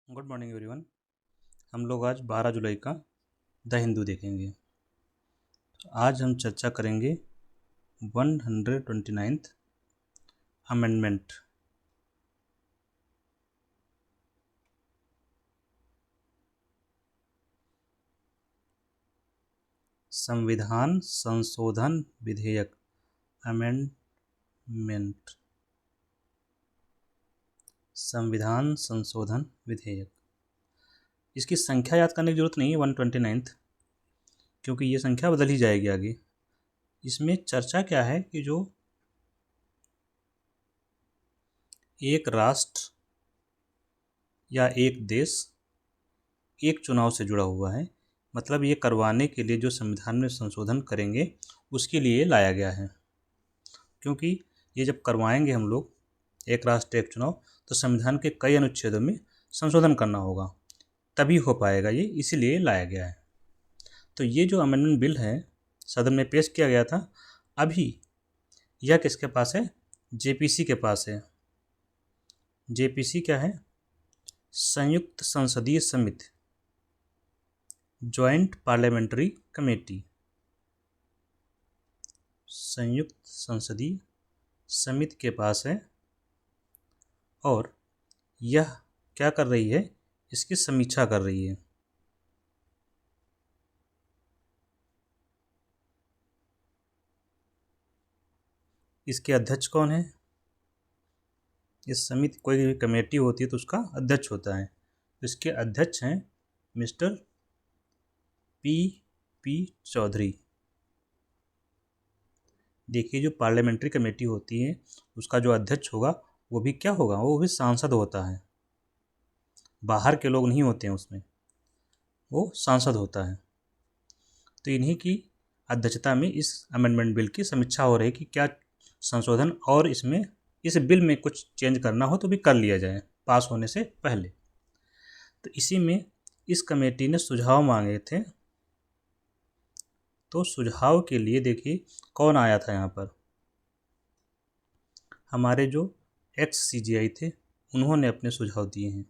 Good morning everyone. हम लोग आज 12 जुलाई का द हिंदू देखेंगे। आज हम चर्चा करेंगे 129th अमेंडमेंट। संविधान संशोधन विधेयक अमेंडमेंट। संविधान संशोधन विधेयक। इसकी संख्या याद करने की जरूरत नहीं है 129th, क्योंकि ये संख्या बदल ही जाएगी आगे। इसमें चर्चा क्या है कि जो एक राष्ट्र या एक देश एक चुनाव से जुड़ा हुआ है, मतलब ये करवाने के लिए जो संविधान में संशोधन करेंगे उसके लिए लाया गया है। क्योंकि ये जब करवाएंगे हम लोग एक राष्ट्र एक चुनाव, तो संविधान के कई अनुच्छेदों में संशोधन करना होगा, तभी हो पाएगा ये, इसीलिए लाया गया है। तो ये जो अमेंडमेंट बिल है सदन में पेश किया गया था, अभी यह किसके पास है? जेपीसी के पास है। जेपीसी क्या है? संयुक्त संसदीय समिति, ज्वाइंट पार्लियामेंट्री कमेटी। संयुक्त संसदीय समिति के पास है और यह क्या कर रही है? इसकी समीक्षा कर रही है। इसके अध्यक्ष कौन है? इस समिति कोई भी कमेटी होती है तो उसका अध्यक्ष होता है। इसके अध्यक्ष हैं मिस्टर पी चौधरी। देखिए, जो पार्लियामेंट्री कमेटी होती है उसका जो अध्यक्ष होगा वो भी क्या होगा? वो भी सांसद होता है। बाहर के लोग नहीं होते हैं उसमें, वो सांसद होता है। तो इन्हीं की अध्यक्षता में इस अमेंडमेंट बिल की समीक्षा हो रही है कि क्या संशोधन और इसमें इस बिल में कुछ चेंज करना हो तो भी कर लिया जाए पास होने से पहले। तो इसी में इस कमेटी ने सुझाव मांगे थे। तो सुझाव के लिए देखिए कौन आया था यहाँ पर। हमारे जो XCGI थे उन्होंने अपने सुझाव दिए हैं।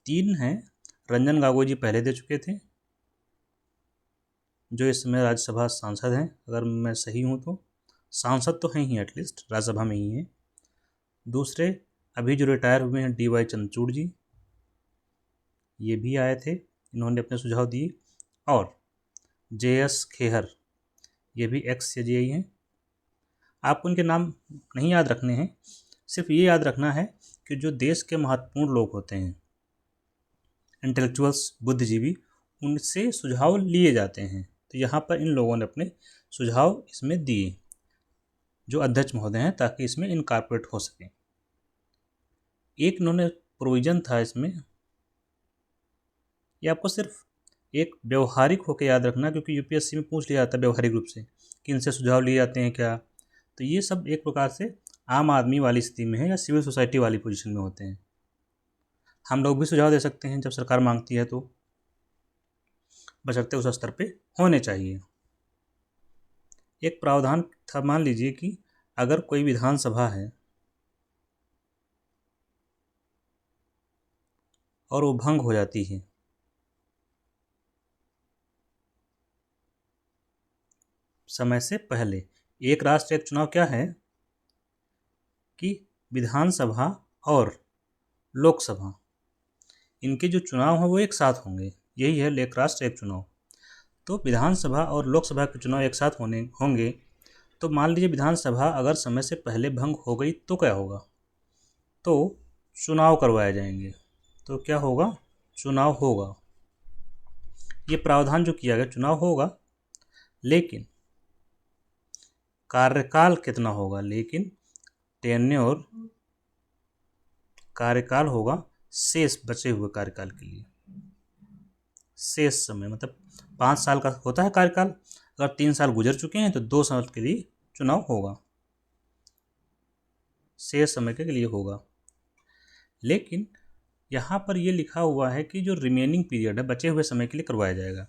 3 हैं। रंजन गोगोई जी पहले दे चुके थे, जो इस समय राज्यसभा सांसद हैं, अगर मैं सही हूँ तो। सांसद तो हैं ही, एटलीस्ट राज्यसभा में ही हैं। दूसरे अभी जो रिटायर हुए हैं DY चंद्रचूड़ जी, ये भी आए थे, इन्होंने अपने सुझाव दिए। और JS खेहर, ये भी XCGI हैं। आपको उनके नाम नहीं याद रखने हैं, सिर्फ ये याद रखना है कि जो देश के महत्वपूर्ण लोग होते हैं, इंटेलेक्चुअल्स, बुद्धिजीवी, उनसे सुझाव लिए जाते हैं। तो यहाँ पर इन लोगों ने अपने सुझाव इसमें दिए जो अध्यक्ष महोदय हैं, ताकि इसमें इनकॉर्पोरेट हो सके। एक इन्होंने प्रोविज़न था इसमें, ये आपको सिर्फ एक व्यवहारिक होकर याद रखना, क्योंकि UPSC में पूछ लिया जाता है व्यवहारिक रूप से कि इनसे सुझाव लिए जाते हैं क्या। तो ये सब एक प्रकार से आम आदमी वाली स्थिति में है या सिविल सोसाइटी वाली पोजीशन में होते हैं। हम लोग भी सुझाव दे सकते हैं जब सरकार मांगती है, तो बशर्ते उस स्तर पे होने चाहिए। एक प्रावधान था, मान लीजिए कि अगर कोई विधानसभा है और वो भंग हो जाती है, समय से पहले। एक राष्ट्र एक चुनाव क्या है कि विधानसभा और लोकसभा, इनके जो चुनाव हैं वो एक साथ होंगे। यही है एक राष्ट्र एक चुनाव। तो विधानसभा और लोकसभा के चुनाव एक साथ होंगे। तो मान लीजिए विधानसभा अगर समय से पहले भंग हो गई तो क्या होगा? तो चुनाव करवाए जाएंगे। तो क्या होगा? चुनाव होगा। ये प्रावधान जो किया गया, चुनाव होगा, लेकिन कार्यकाल कितना होगा? लेकिन टेन्योर, कार्यकाल होगा शेष बचे हुए कार्यकाल के लिए। शेष समय मतलब 5 साल का होता है कार्यकाल, अगर 3 साल गुजर चुके हैं तो 2 साल के लिए चुनाव होगा, शेष समय के लिए होगा। लेकिन यहाँ पर ये लिखा हुआ है कि जो रिमेनिंग पीरियड है, बचे हुए समय के लिए करवाया जाएगा।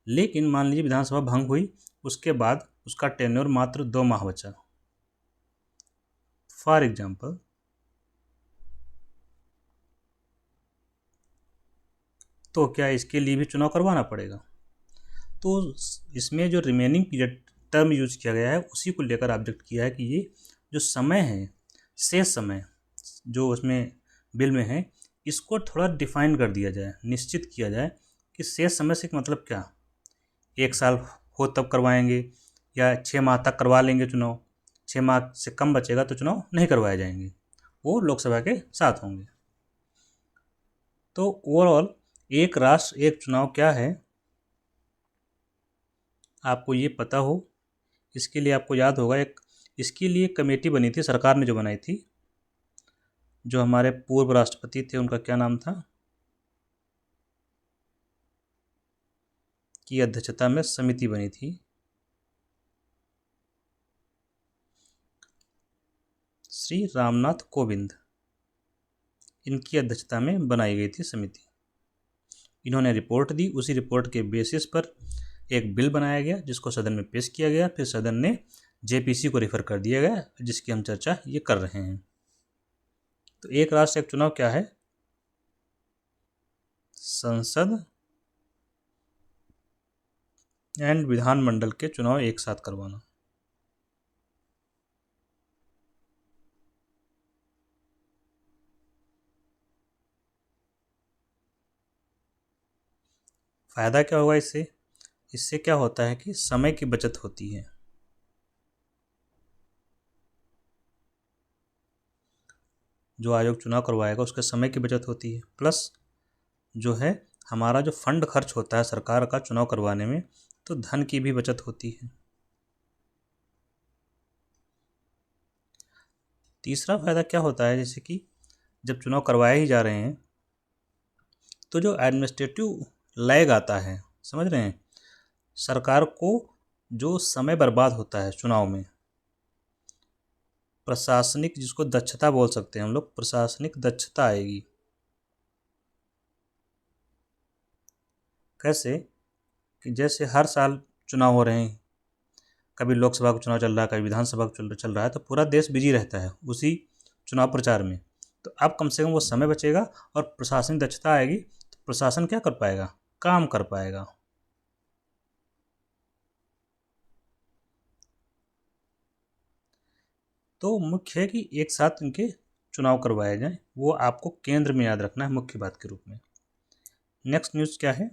लेकिन मान लीजिए विधानसभा भंग हुई, उसके बाद उसका टेन्योर मात्र 2 माह बचा। फॉर एग्जाम्पल तो क्या इसके लिए भी चुनाव करवाना पड़ेगा? तो इसमें जो रिमेनिंग पीरियड टर्म यूज किया गया है उसी को लेकर ऑब्जेक्ट किया है कि ये जो समय है, शेष समय जो उसमें बिल में है, इसको थोड़ा डिफाइन कर दिया जाए, निश्चित किया जाए कि शेष समय से मतलब क्या, 1 साल हो तब करवाएंगे या 6 माह तक करवा लेंगे चुनाव, 6 माह से कम बचेगा तो चुनाव नहीं करवाए जाएंगे, वो लोकसभा के साथ होंगे। तो ओवरऑल एक राष्ट्र एक चुनाव क्या है, आपको ये पता हो, इसके लिए आपको याद होगा एक इसके लिए कमेटी बनी थी, सरकार ने जो बनाई थी, जो हमारे पूर्व राष्ट्रपति थे उनका क्या नाम था, की अध्यक्षता में समिति बनी थी, श्री रामनाथ कोविंद, इनकी अध्यक्षता में बनाई गई थी समिति। इन्होंने रिपोर्ट दी, उसी रिपोर्ट के बेसिस पर एक बिल बनाया गया जिसको सदन में पेश किया गया, फिर सदन ने जेपीसी को रेफर कर दिया गया, जिसकी हम चर्चा ये कर रहे हैं। तो एक राष्ट्र एक चुनाव क्या है, संसद एंड विधानमंडल के चुनाव एक साथ करवाना। फायदा क्या होगा इससे, इससे क्या होता है कि समय की बचत होती है। जो आयोग चुनाव करवाएगा उसके समय की बचत होती है, प्लस जो है हमारा जो फंड खर्च होता है सरकार का चुनाव करवाने में, तो धन की भी बचत होती है। तीसरा फायदा क्या होता है, जैसे कि जब चुनाव करवाए ही जा रहे हैं तो जो एडमिनिस्ट्रेटिव लैग आता है, समझ रहे हैं, सरकार को जो समय बर्बाद होता है चुनाव में, प्रशासनिक जिसको दक्षता बोल सकते हैं हम लोग, प्रशासनिक दक्षता आएगी। कैसे कि जैसे हर साल चुनाव हो रहे हैं, कभी लोकसभा का चुनाव चल रहा है, कभी विधानसभा का चल रहा है, तो पूरा देश बिजी रहता है उसी चुनाव प्रचार में। तो अब कम से कम वो समय बचेगा और प्रशासनिक दक्षता आएगी, तो प्रशासन क्या कर पाएगा, काम कर पाएगा। तो मुख्य है कि एक साथ इनके चुनाव करवाए जाएं, वो आपको केंद्र में याद रखना है मुख्य बात के रूप में। नेक्स्ट न्यूज़ क्या है,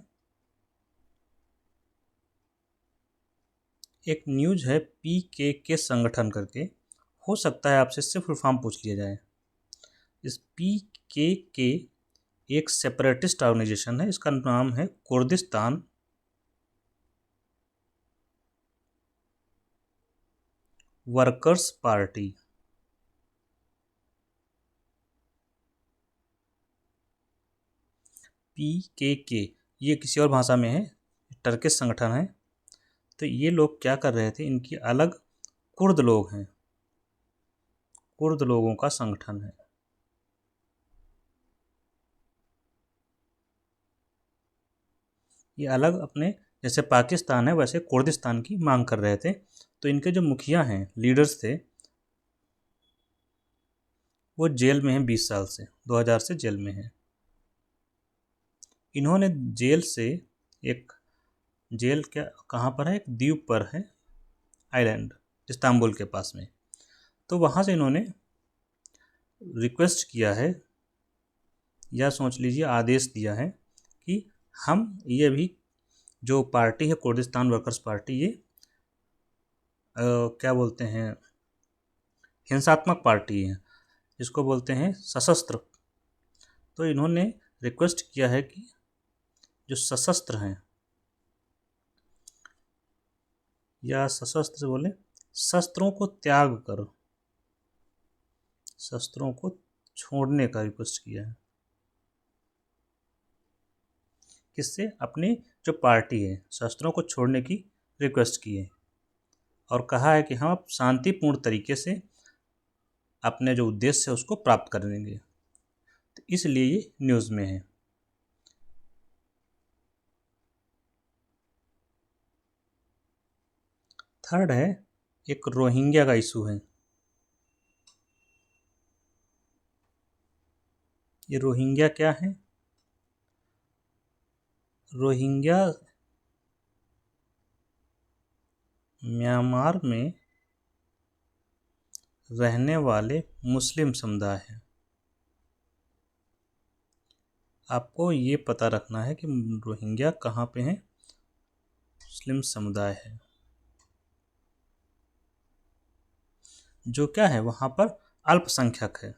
एक न्यूज़ है PKK संगठन करके, हो सकता है आपसे इससे फुल फॉर्म पूछ लिया जाए। इस PKK एक सेपरेटिस्ट ऑर्गेनाइजेशन है, इसका नाम है कुर्दिस्तान वर्कर्स पार्टी। PKK ये किसी और भाषा में है, टर्किश संगठन है। तो ये लोग क्या कर रहे थे, इनकी अलग कुर्द लोग हैं, कुर्द लोगों का संगठन है। ये अलग अपने जैसे पाकिस्तान है वैसे कुर्दिस्तान की मांग कर रहे थे। तो इनके जो मुखिया हैं, लीडर्स थे, वो जेल में हैं 20 साल से, 2000 से जेल में हैं। इन्होंने जेल से एक, जेल क्या कहाँ पर है, एक द्वीप पर है, आइलैंड इस्तांबुल के पास में। तो वहाँ से इन्होंने रिक्वेस्ट किया है, या सोच लीजिए आदेश दिया है कि हम ये भी जो पार्टी है कुर्दिस्तान वर्कर्स पार्टी, ये क्या बोलते हैं, हिंसात्मक पार्टी है, जिसको बोलते हैं सशस्त्र। तो इन्होंने रिक्वेस्ट किया है कि जो सशस्त्र हैं, या सशस्त्र से बोले, शस्त्रों को त्याग कर, शस्त्रों को छोड़ने का रिक्वेस्ट किया है। किससे, अपनी जो पार्टी है शस्त्रों को छोड़ने की रिक्वेस्ट की है, और कहा है कि हम अब शांतिपूर्ण तरीके से अपने जो उद्देश्य है उसको प्राप्त कर लेंगे। तो इसलिए ये न्यूज़ में है। थर्ड है, एक रोहिंग्या का इशू है। ये रोहिंग्या क्या है, रोहिंग्या म्यांमार में रहने वाले मुस्लिम समुदाय हैं। आपको ये पता रखना है कि रोहिंग्या कहाँ पे हैं, मुस्लिम समुदाय है, जो क्या है वहाँ पर अल्पसंख्यक है।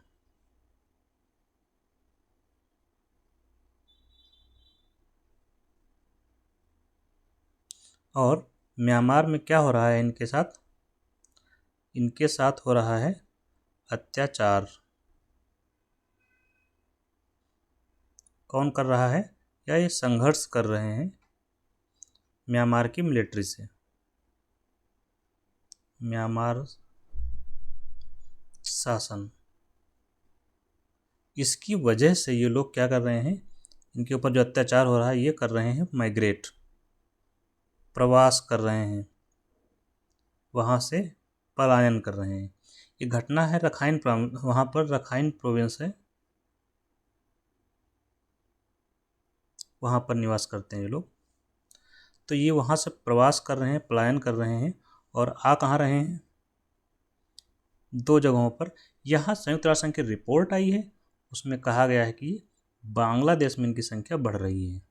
और म्यांमार में क्या हो रहा है इनके साथ? इनके साथ हो रहा है अत्याचार। कौन कर रहा है? या ये संघर्ष कर रहे हैं म्यांमार की मिलिट्री से। म्यांमार शासन, इसकी वजह से ये लोग क्या कर रहे हैं, इनके ऊपर जो अत्याचार हो रहा है ये कर रहे हैं माइग्रेट, प्रवास कर रहे हैं, वहाँ से पलायन कर रहे हैं। ये घटना है रखाइन, वहाँ पर रखाइन प्रोविंस है, वहाँ पर निवास करते हैं ये लोग। तो ये वहाँ से प्रवास कर रहे हैं, पलायन कर रहे हैं, और आ कहाँ रहे हैं? दो जगहों पर। यहाँ संयुक्त राष्ट्र संघ की रिपोर्ट आई है, उसमें कहा गया है कि बांग्लादेश में इनकी संख्या बढ़ रही है,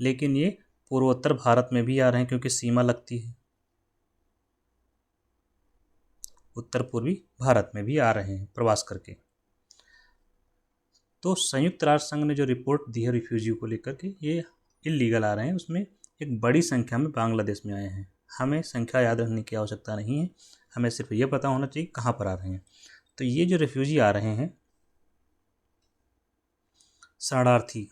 लेकिन ये पूर्वोत्तर भारत में भी आ रहे हैं क्योंकि सीमा लगती है। उत्तर पूर्वी भारत में भी आ रहे हैं प्रवास करके। तो संयुक्त राष्ट्र संघ ने जो रिपोर्ट दी है रिफ्यूजी को लेकर के, ये इलीगल आ रहे हैं, उसमें एक बड़ी संख्या में बांग्लादेश में आए हैं। हमें संख्या याद रखने की आवश्यकता नहीं है, हमें सिर्फ ये पता होना चाहिए कहाँ पर आ रहे हैं। तो ये जो रिफ्यूजी आ रहे हैं, शरणार्थी,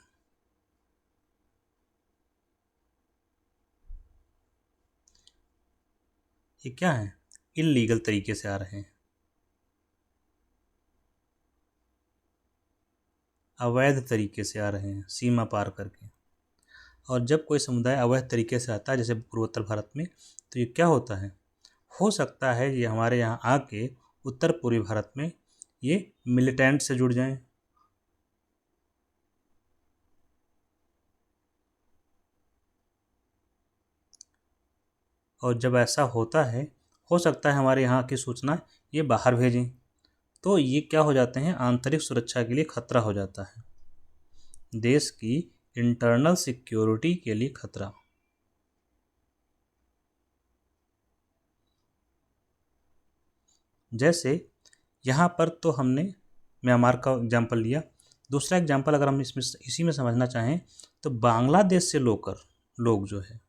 ये क्या है? इलीगल तरीके से आ रहे हैं, अवैध तरीके से आ रहे हैं, सीमा पार करके। और जब कोई समुदाय अवैध तरीके से आता है, जैसे पूर्वोत्तर भारत में, तो ये क्या होता है, हो सकता है ये हमारे यहाँ आके उत्तर पूर्वी भारत में ये मिलिटेंट से जुड़ जाएं, और जब ऐसा होता है, हो सकता है हमारे यहाँ की सूचना ये बाहर भेजें, तो ये क्या हो जाते हैं, आंतरिक सुरक्षा के लिए खतरा हो जाता है, देश की इंटरनल सिक्योरिटी के लिए खतरा। जैसे यहाँ पर तो हमने म्यांमार का एग्जाम्पल लिया। दूसरा एग्जाम्पल अगर हम इसमें इसी में समझना चाहें, तो बांग्लादेश से लोग जो है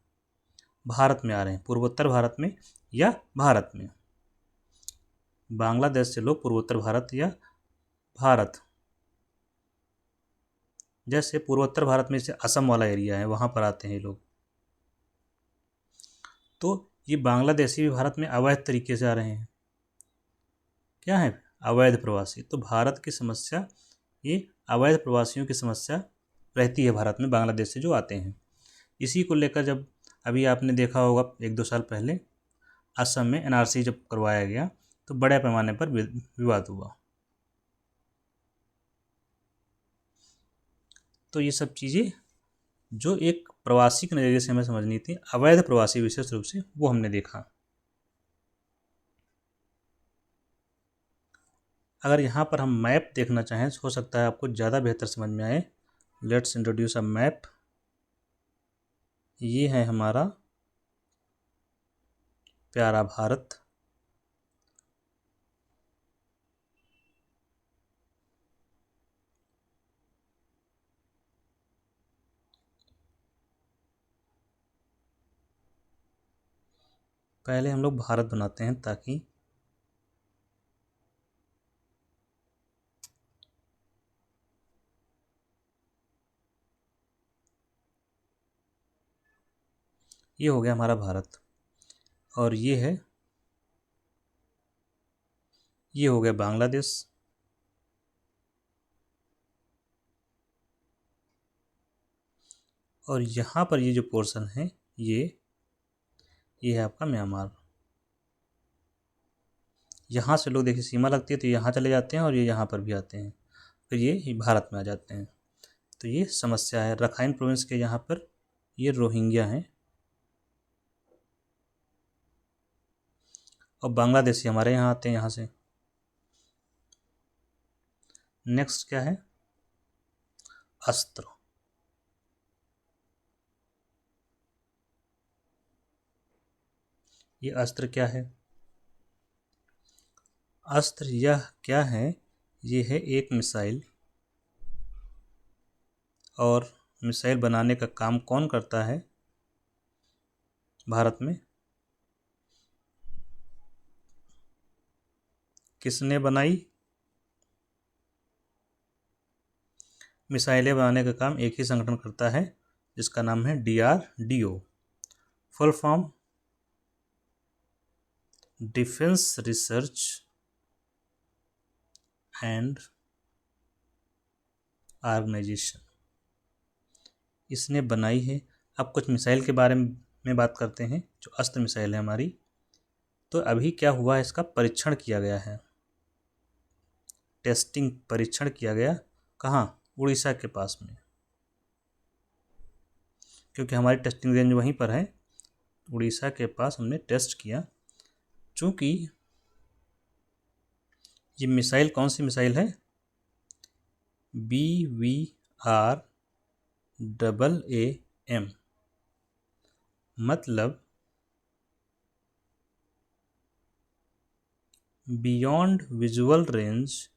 भारत में आ रहे हैं, पूर्वोत्तर भारत में या भारत में। बांग्लादेश से लोग पूर्वोत्तर भारत या भारत, जैसे पूर्वोत्तर भारत में जैसे असम वाला एरिया है, वहाँ पर आते हैं लोग। तो ये बांग्लादेशी भी भारत में अवैध तरीके से आ रहे हैं, क्या है, अवैध प्रवासी। तो भारत की समस्या, ये अवैध प्रवासियों की समस्या रहती है भारत में, बांग्लादेश से जो आते हैं। इसी को लेकर जब अभी आपने देखा होगा 1-2 साल पहले असम में एनआरसी जब करवाया गया, तो बड़े पैमाने पर विवाद हुआ। तो ये सब चीज़ें जो एक प्रवासी के नज़रिए से हमें समझनी थी, अवैध प्रवासी विशेष रूप से, वो हमने देखा। अगर यहाँ पर हम मैप देखना चाहें, हो सकता है आपको ज़्यादा बेहतर समझ में आए। Let's introduce a map. ये है हमारा प्यारा भारत। पहले हम लोग भारत बनाते हैं ताकि ये हो गया हमारा भारत, और ये हो गया बांग्लादेश, और यहाँ पर ये जो पोर्शन है ये है आपका म्यांमार। यहाँ से लोग देखिए सीमा लगती है तो यहाँ चले जाते हैं, और ये यहाँ पर भी आते हैं, फिर ये भारत में आ जाते हैं। तो ये समस्या है। रखाइन प्रोविंस के यहाँ पर ये रोहिंग्या हैं और बांग्लादेशी हमारे यहाँ आते हैं यहाँ से। नेक्स्ट क्या है? अस्त्र। ये अस्त्र क्या है? अस्त्र यह क्या है? ये है एक मिसाइल। और मिसाइल बनाने का काम कौन करता है भारत में? किसने बनाई? मिसाइलें बनाने का काम एक ही संगठन करता है जिसका नाम है DRDO। Full form defence research and organisation. इसने बनाई है। अब कुछ मिसाइल के बारे में बात करते हैं जो अस्त्र मिसाइल है हमारी। तो अभी क्या हुआ है, इसका परीक्षण किया गया है। टेस्टिंग परीक्षण किया गया। कहाँ? उड़ीसा के पास में, क्योंकि हमारी टेस्टिंग रेंज वहीं पर है। उड़ीसा के पास हमने टेस्ट किया। चूँकि ये मिसाइल कौन सी मिसाइल है? BVRAAM, मतलब बियॉन्ड विजुअल रेंज,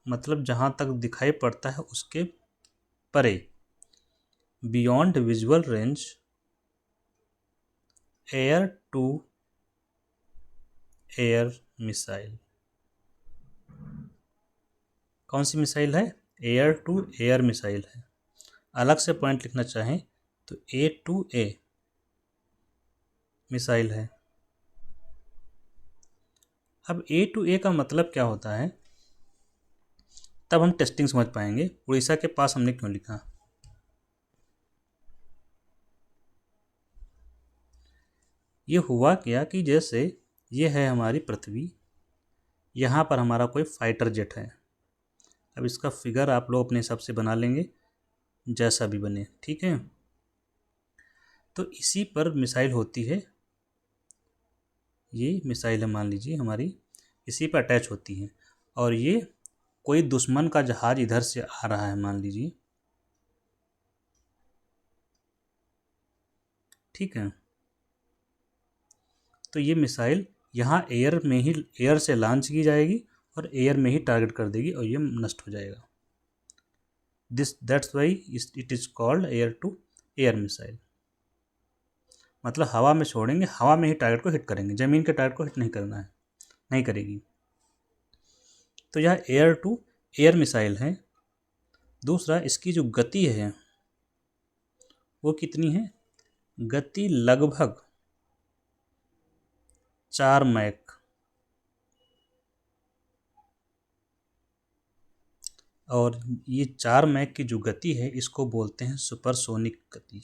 मतलब जहाँ तक दिखाई पड़ता है उसके परे। Beyond visual range air to air missile. कौन सी मिसाइल है? एयर टू एयर मिसाइल है। अलग से पॉइंट लिखना चाहें तो A2A मिसाइल है। अब A2A का मतलब क्या होता है, तब हम टेस्टिंग समझ पाएंगे। उड़ीसा के पास हमने क्यों लिखा? ये हुआ क्या कि जैसे ये है हमारी पृथ्वी, यहाँ पर हमारा कोई फाइटर जेट है। अब इसका फिगर आप लोग अपने हिसाब से बना लेंगे, जैसा भी बने, ठीक है। तो इसी पर मिसाइल होती है। ये मिसाइल है, मान लीजिए हमारी, इसी पर अटैच होती है। और ये कोई दुश्मन का जहाज इधर से आ रहा है, मान लीजिए, ठीक है। तो ये मिसाइल यहाँ एयर में ही, एयर से लॉन्च की जाएगी और एयर में ही टारगेट कर देगी और ये नष्ट हो जाएगा। That's why it is called air to air missile. मतलब हवा में छोड़ेंगे, हवा में ही टारगेट को हिट करेंगे, ज़मीन के टारगेट को हिट नहीं करना है, नहीं करेगी। तो यह एयर टू एयर मिसाइल है। दूसरा, इसकी जो गति है वो कितनी है? गति लगभग 4 मैक। और ये 4 मैक की जो गति है इसको बोलते हैं सुपरसोनिक गति।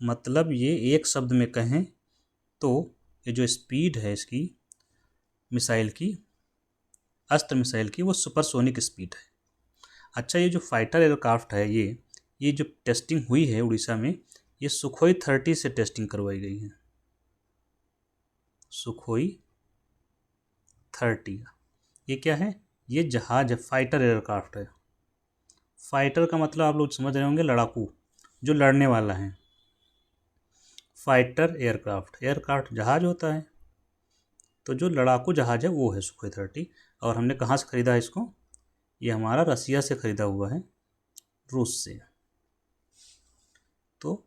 मतलब ये एक शब्द में कहें तो ये जो स्पीड है इसकी मिसाइल की, अस्त्र मिसाइल की, वो सुपरसोनिक स्पीड है। अच्छा, ये जो फाइटर एयरक्राफ्ट है, ये जो टेस्टिंग हुई है उड़ीसा में, ये सुखोई 30 से टेस्टिंग करवाई गई है। सुखोई 30। ये क्या है? ये जहाज है, फाइटर एयरक्राफ्ट है। फाइटर का मतलब आप लोग समझ रहे होंगे, लड़ाकू, जो लड़ने वाला है। फाइटर एयरक्राफ्ट, एयरक्राफ्ट जहाज होता है, तो जो लड़ाकू जहाज है वो है सुखोई 30। और हमने कहाँ से ख़रीदा है इसको? ये हमारा रसिया से ख़रीदा हुआ है, रूस से। तो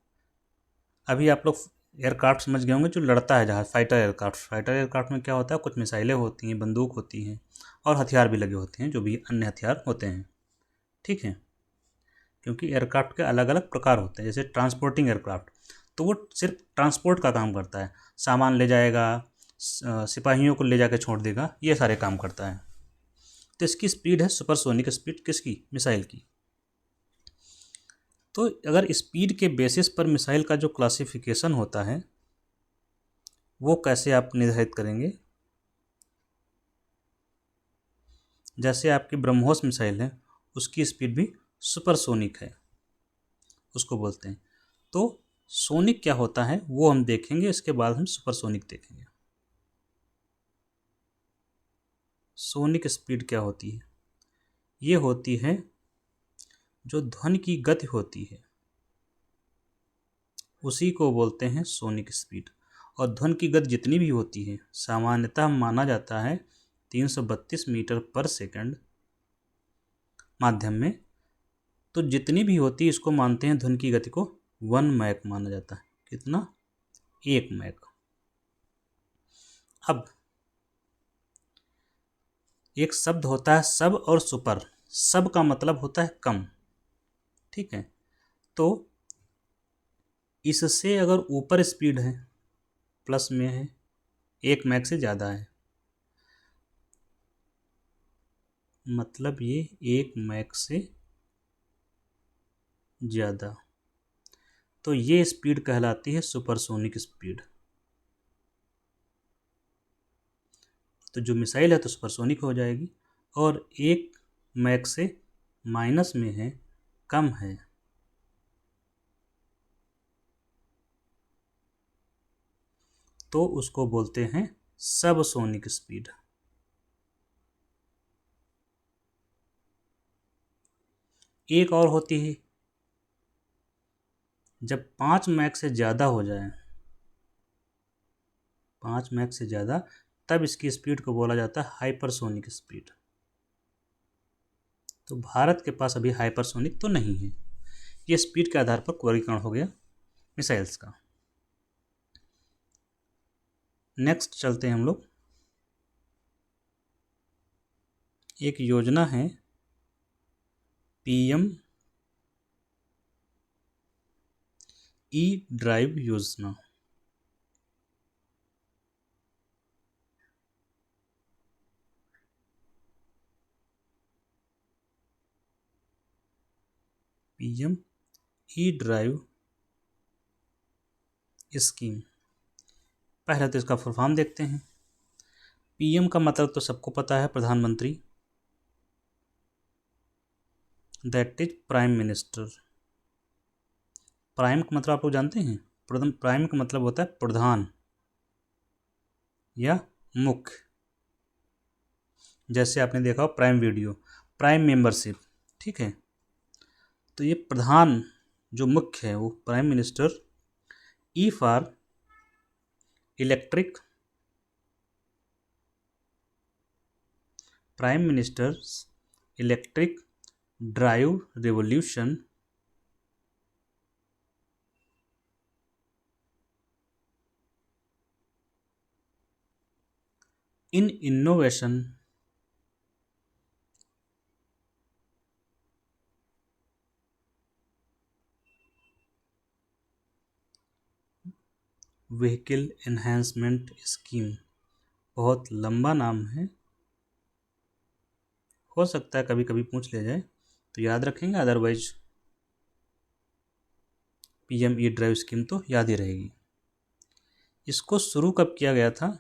अभी आप लोग एयरक्राफ्ट समझ गए होंगे, जो लड़ता है जहाज, फाइटर एयरक्राफ्ट। फाइटर एयरक्राफ्ट में क्या होता है? कुछ मिसाइलें होती हैं, बंदूक होती हैं और हथियार भी लगे होते हैं, जो भी अन्य हथियार होते हैं, ठीक है। क्योंकि एयरक्राफ्ट के अलग अलग प्रकार होते हैं। जैसे ट्रांसपोर्टिंग एयरक्राफ्ट, तो वो सिर्फ ट्रांसपोर्ट का काम करता है, सामान ले जाएगा, सिपाहियों को ले जाकर छोड़ देगा, ये सारे काम करता है। तो इसकी स्पीड है सुपरसोनिक स्पीड, किसकी? मिसाइल की। तो अगर स्पीड के बेसिस पर मिसाइल का जो क्लासिफिकेशन होता है वो कैसे आप निर्धारित करेंगे? जैसे आपकी ब्रह्मोस मिसाइल है, उसकी स्पीड भी सुपरसोनिक है, उसको बोलते हैं। तो सोनिक क्या होता है वो हम देखेंगे, इसके बाद हम सुपरसोनिक देखेंगे। सोनिक स्पीड क्या होती है? ये होती है जो ध्वनि की गति होती है उसी को बोलते हैं सोनिक स्पीड। और ध्वनि की गति जितनी भी होती है सामान्यतः माना जाता है 332 मीटर पर सेकंड माध्यम में। तो जितनी भी होती है इसको मानते हैं, ध्वनि की गति को 1 मैक माना जाता है। कितना? 1 मैक। अब एक शब्द होता है सब और सुपर। सब का मतलब होता है कम, ठीक है। तो इससे अगर ऊपर स्पीड है, प्लस में है, 1 मैक से ज़्यादा है, मतलब ये 1 मैक से ज़्यादा, तो ये स्पीड कहलाती है सुपरसोनिक स्पीड। तो जो मिसाइल है तो सुपरसोनिक हो जाएगी। और 1 मैक से माइनस में है, कम है, तो उसको बोलते हैं सबसोनिक स्पीड। एक और होती है जब 5 मैक से ज़्यादा हो जाए, 5 मैक से ज़्यादा, तब इसकी स्पीड को बोला जाता है हाइपरसोनिक स्पीड। तो भारत के पास अभी हाइपरसोनिक तो नहीं है। ये स्पीड के आधार पर वर्गीकरण हो गया मिसाइल्स का। नेक्स्ट चलते हैं हम लोग। एक योजना है पीएम ई ड्राइव योजना। PM E drive scheme. पहले तो इसका फुल फॉर्म देखते हैं। पीएम का मतलब तो सबको पता है, प्रधानमंत्री, that is prime minister. Prime का मतलब आप लोग जानते हैं? प्राइम का मतलब होता है प्रधान या मुख्य। जैसे आपने देखा हो प्राइम वीडियो, प्राइम मेंबरशिप, ठीक है। तो ये प्रधान जो मुख्य है वो prime minister. E for electric, prime ministers electric drive revolution in innovation vehicle enhancement scheme. बहुत लंबा नाम है, हो सकता है कभी कभी पूछ लिया जाए तो याद रखेंगे, otherwise PM E drive scheme तो याद ही रहेगी। इसको शुरू कब किया गया था?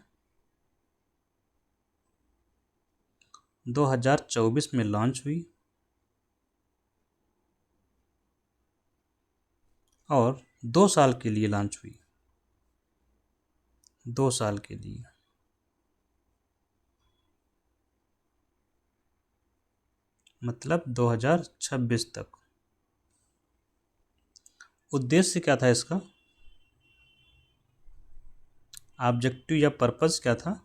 2024 में लॉन्च हुई और 2 साल के लिए लॉन्च हुई। 2 साल के लिए, मतलब 2026 तक। उद्देश्य क्या था इसका? ऑब्जेक्टिव या पर्पस क्या था?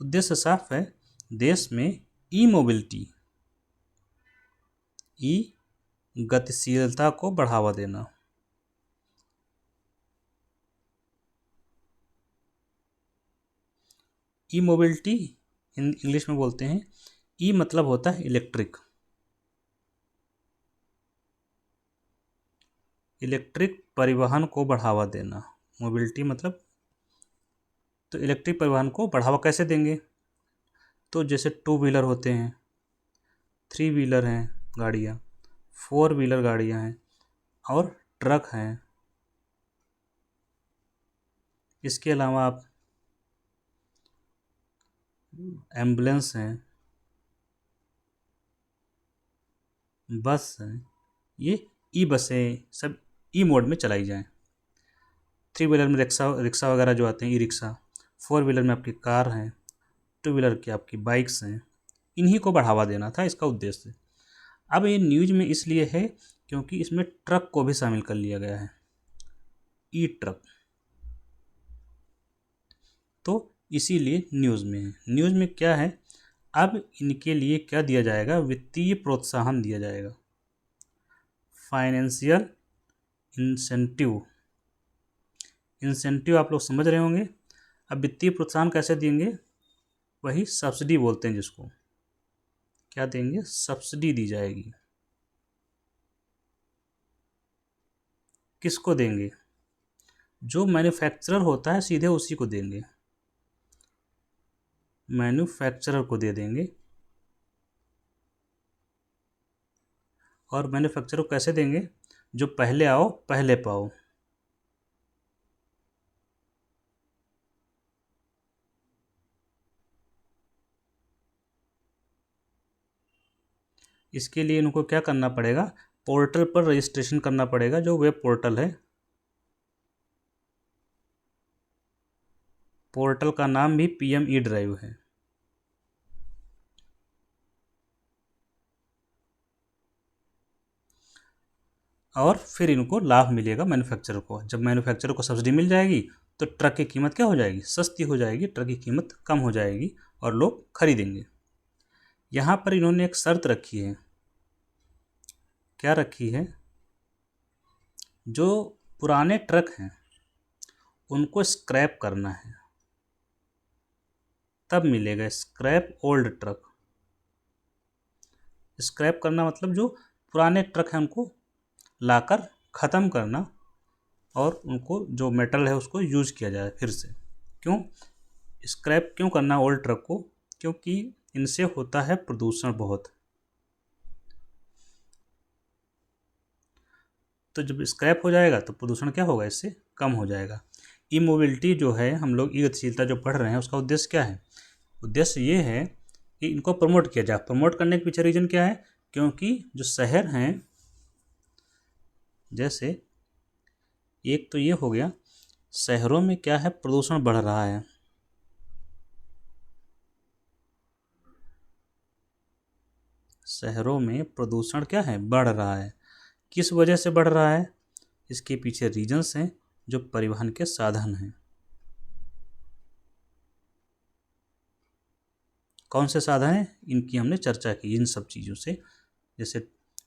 उद्देश्य साफ है, देश में ई मोबिलिटी, ई गतिशीलता को बढ़ावा देना। ई मोबिलिटी इंग्लिश में बोलते हैं। ई मतलब होता है इलेक्ट्रिक, इलेक्ट्रिक परिवहन को बढ़ावा देना। मोबिलिटी मतलब, तो इलेक्ट्रिक परिवहन को बढ़ावा कैसे देंगे? तो जैसे 2 व्हीलर होते हैं, 3 व्हीलर हैं गाड़ियाँ, 4 व्हीलर गाड़ियाँ हैं और ट्रक हैं। इसके अलावा आप एम्बुलेंस हैं, बस हैं, ये ई बसें सब ई मोड में चलाई जाएँ। 3 व्हीलर में रिक्शा रिक्शा वगैरह जो आते हैं, ई रिक्शा। 4 व्हीलर में आपकी कार हैं। 2 व्हीलर की आपकी बाइक्स हैं। इन्हीं को बढ़ावा देना था इसका उद्देश्य। अब ये न्यूज़ में इसलिए है क्योंकि इसमें ट्रक को भी शामिल कर लिया गया है, ई ट्रक। तो इसीलिए न्यूज़ में है। न्यूज़ में क्या है, अब इनके लिए क्या दिया जाएगा, वित्तीय प्रोत्साहन दिया जाएगा, फाइनेंशियल इंसेंटिव। इंसेंटिव आप लोग समझ रहे होंगे। अब वित्तीय प्रोत्साहन कैसे देंगे, वही सब्सिडी बोलते हैं जिसको। क्या देंगे, सब्सिडी दी जाएगी। किसको देंगे, जो मैन्युफैक्चरर होता है सीधे उसी को देंगे, मैन्युफैक्चरर को दे देंगे। और मैन्युफैक्चरर को कैसे देंगे, जो पहले आओ पहले पाओ। इसके लिए इनको क्या करना पड़ेगा, पोर्टल पर रजिस्ट्रेशन करना पड़ेगा, जो वेब पोर्टल है। पोर्टल का नाम भी पीएम ई ड्राइव है। और फिर इनको लाभ मिलेगा मैन्युफैक्चरर को। जब मैन्युफैक्चरर को सब्सिडी मिल जाएगी तो ट्रक की कीमत क्या हो जाएगी, सस्ती हो जाएगी, ट्रक की कीमत कम हो जाएगी और लोग खरीदेंगे। यहाँ पर इन्होंने एक शर्त रखी है। क्या रखी है, जो पुराने ट्रक हैं उनको स्क्रैप करना है, तब मिलेगा स्क्रैप ओल्ड ट्रक। स्क्रैप करना मतलब जो पुराने ट्रक हैं उनको लाकर ख़त्म करना, और उनको जो मेटल है उसको यूज़ किया जाए फिर से। क्यों स्क्रैप क्यों करना ओल्ड ट्रक को, क्योंकि इनसे होता है प्रदूषण बहुत। तो जब स्क्रैप हो जाएगा तो प्रदूषण क्या होगा, इससे कम हो जाएगा। ई मोबिलिटी जो है, हम लोग ई गतिशीलता जो पढ़ रहे हैं, उसका उद्देश्य क्या है, उद्देश्य ये है कि इनको प्रमोट किया जाए। प्रमोट करने के पीछे रीज़न क्या है, क्योंकि जो शहर हैं, जैसे एक तो ये हो गया, शहरों में क्या है, प्रदूषण बढ़ रहा है। शहरों में प्रदूषण क्या है, बढ़ रहा है। किस वजह से बढ़ रहा है, इसके पीछे रीजंस हैं, जो परिवहन के साधन हैं। कौन से साधन हैं, इनकी हमने चर्चा की इन सब चीज़ों से। जैसे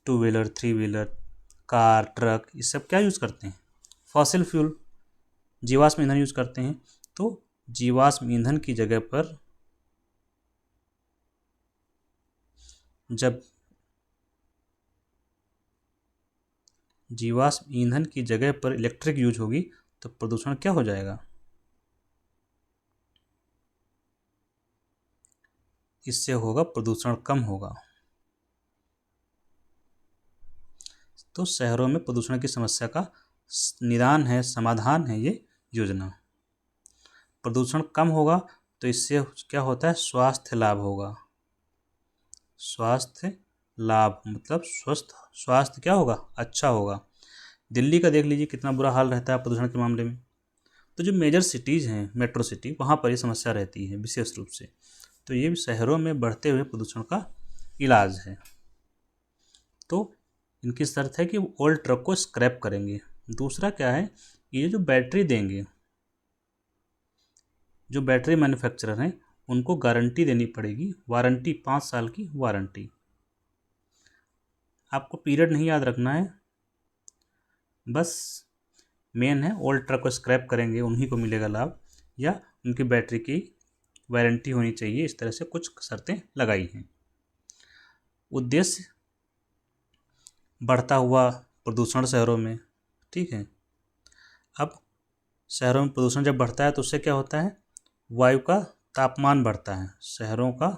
2 व्हीलर 3 व्हीलर, कार, ट्रक, ये सब क्या यूज़ करते हैं, फॉसिल फ्यूल, जीवाश्म ईंधन यूज़ करते हैं। तो जीवाश्म ईंधन की जगह पर जब जीवाश्म ईंधन की जगह पर इलेक्ट्रिक यूज होगी तो प्रदूषण क्या हो जाएगा, इससे होगा प्रदूषण कम होगा। तो शहरों में प्रदूषण की समस्या का निदान है, समाधान है ये योजना। प्रदूषण कम होगा तो इससे क्या होता है, स्वास्थ्य लाभ होगा। स्वास्थ्य लाभ मतलब स्वस्थ स्वास्थ्य क्या होगा, अच्छा होगा। दिल्ली का देख लीजिए कितना बुरा हाल रहता है प्रदूषण के मामले में। तो जो मेजर सिटीज़ हैं, मेट्रो सिटी, वहाँ पर ये समस्या रहती है विशेष रूप से। तो ये शहरों में बढ़ते हुए प्रदूषण का इलाज है। तो इनकी शर्त है कि ओल्ड ट्रक को स्क्रैप करेंगे। दूसरा क्या है, ये जो बैटरी देंगे, जो बैटरी मैन्युफैक्चरर हैं उनको गारंटी देनी पड़ेगी, वारंटी 5 साल की वारंटी। आपको पीरियड नहीं याद रखना है, बस मेन है ओल्ड ट्रक को स्क्रैप करेंगे उन्हीं को मिलेगा लाभ, या उनकी बैटरी की वारंटी होनी चाहिए। इस तरह से कुछ शर्तें लगाई हैं। उद्देश्य बढ़ता हुआ प्रदूषण शहरों में, ठीक है। अब शहरों में प्रदूषण जब बढ़ता है तो उससे क्या होता है, वायु का तापमान बढ़ता है, शहरों का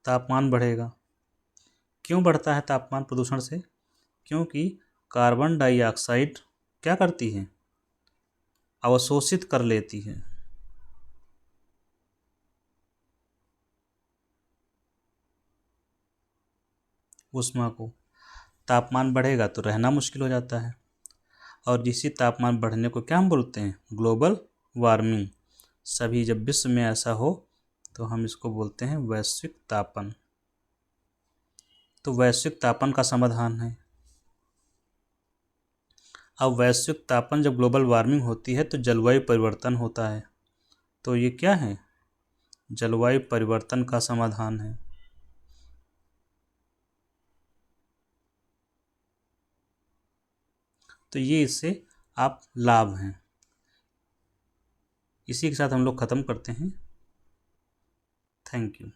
तापमान बढ़ेगा। क्यों बढ़ता है तापमान प्रदूषण से, क्योंकि कार्बन डाइऑक्साइड क्या करती है, अवशोषित कर लेती है। ऊष्मा को। तापमान बढ़ेगा तो रहना मुश्किल हो जाता है, और इसी तापमान बढ़ने को क्या हम बोलते हैं? Global warming. सभी जब विश्व में ऐसा हो तो हम इसको बोलते हैं वैश्विक तापन। तो वैश्विक तापन का समाधान है। अब वैश्विक तापन जब ग्लोबल वार्मिंग होती है तो जलवायु परिवर्तन होता है। तो ये क्या है? जलवायु परिवर्तन का समाधान है। तो ये इससे आप लाभ हैं। इसी के साथ हम लोग ख़त्म करते हैं। Thank you.